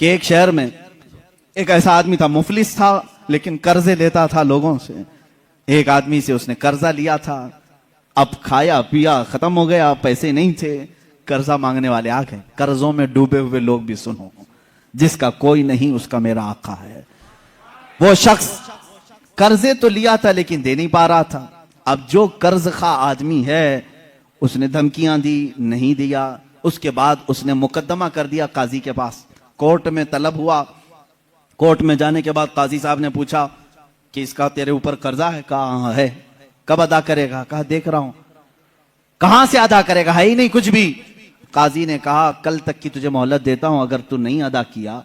کہ ایک شہر میں ایک ایسا آدمی تھا، مفلس تھا لیکن قرضے لیتا تھا لوگوں سے۔ ایک آدمی سے اس نے قرضہ لیا تھا، اب کھایا پیا ختم ہو گیا، پیسے نہیں تھے، قرضہ مانگنے والے آ گئے۔ قرضوں میں ڈوبے ہوئے لوگ بھی سنو، جس کا کوئی نہیں اس کا میرا آقا ہے۔ وہ شخص قرضے تو لیا تھا لیکن دے نہیں پا رہا تھا۔ اب جو قرض خواہ آدمی ہے اس نے دھمکیاں دی، نہیں دیا۔ اس کے بعد اس نے مقدمہ کر دیا قاضی کے پاس، کورٹ میں طلب ہوا۔ کورٹ میں جانے کے بعد قاضی صاحب نے پوچھا کہ اس کا تیرے اوپر قرضہ ہے؟ کہا ہاں ہے۔ کب ادا کرے گا؟ کہا دیکھ رہا ہوں۔ کہاں سے ادا کرے گا؟ ہے ہی نہیں کچھ بھی۔ قاضی نے کہا کل تک کی تجھے مہلت دیتا ہوں، اگر تو نہیں ادا کیا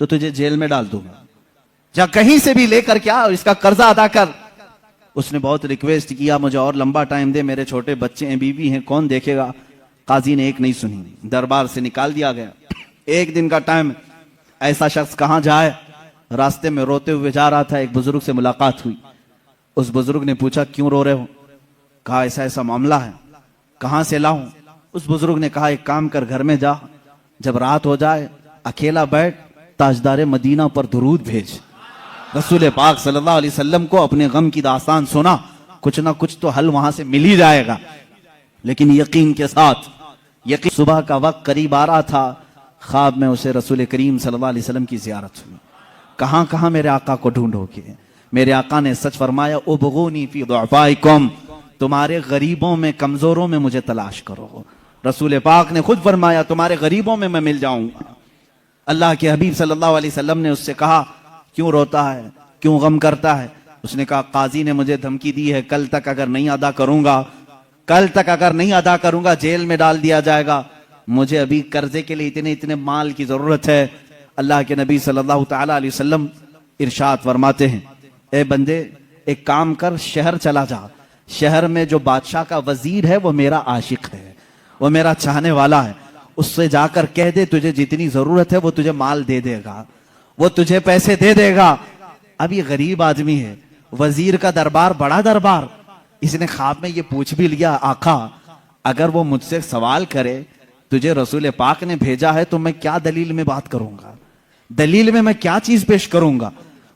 تو تجھے جیل میں ڈال دوں گا، جا کہیں سے بھی لے کر کیا اس کا قرضہ ادا کر۔ اس نے بہت ریکویسٹ کیا مجھے اور لمبا ٹائم دے، میرے چھوٹے بچے ہیں، بیوی ہیں، کون دیکھے گا؟ قاضی نے ایک نہیں سنی، دربار سے نکال دیا گیا۔ ایک دن کا ٹائم، ایسا شخص کہاں جائے؟ راستے میں روتے ہوئے جا رہا تھا، ایک بزرگ سے ملاقات ہوئی۔ اس بزرگ نے پوچھا کیوں رو رہے ہو؟ کہا ایسا ایسا معاملہ ہے۔ کہاں سے لاؤں؟ اس بزرگ نے کہا ایک کام کر، گھر میں جا، جب رات ہو جائے اکیلا بیٹھ، تاجدار مدینہ پر درود بھیج۔ رسول پاک صلی اللہ علیہ وسلم کو اپنے غم کی داستان سنا، کچھ نہ کچھ تو حل وہاں سے مل ہی جائے گا۔ لیکن یقین کے ساتھ، یقین صبح کا وقت قریب آ رہا تھا، خواب میں اسے رسول کریم صلی اللہ علیہ وسلم کی زیارت ہوئی۔ کہاں کہاں میرے آقا کو ڈھونڈو گے؟ میرے آقا نے سچ فرمایا ابغونی فی ضعفائکم، تمہارے غریبوں میں، کمزوروں میں مجھے تلاش کرو۔ رسول پاک نے خود فرمایا تمہارے غریبوں میں میں مل جاؤں گا۔ اللہ کے حبیب صلی اللہ علیہ وسلم نے اس سے کہا کیوں روتا ہے، کیوں غم کرتا ہے؟ اس نے کہا قاضی نے مجھے دھمکی دی ہے، کل تک اگر نہیں ادا کروں گا جیل میں ڈال دیا جائے گا، مجھے ابھی قرضے کے لیے اتنے مال کی ضرورت ہے۔ اللہ کے نبی صلی اللہ تعالی علیہ وسلم ارشاد فرماتے ہیں اے بندے ایک کام کر، شہر چلا جا، شہر میں جو بادشاہ کا وزیر ہے وہ میرا عاشق ہے، وہ میرا چاہنے والا ہے، اس سے جا کر کہہ دے تجھے جتنی ضرورت ہے وہ تجھے مال دے دے گا، وہ تجھے پیسے دے دے گا۔ اب یہ غریب آدمی ہے، وزیر کا دربار بڑا دربار، اس نے خواب میں یہ پوچھ بھی لیا آقا اگر وہ مجھ سے سوال کرے تجھے رسول پاک نے بھیجا ہے تو میں کیا دلیل میں بات کروں گا، دلیل میں کیا چیز پیش کروں گا؟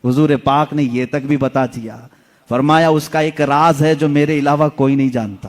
حضور پاک نے یہ تک بھی بتا دیا، فرمایا اس کا ایک راز ہے جو میرے علاوہ کوئی نہیں جانتا۔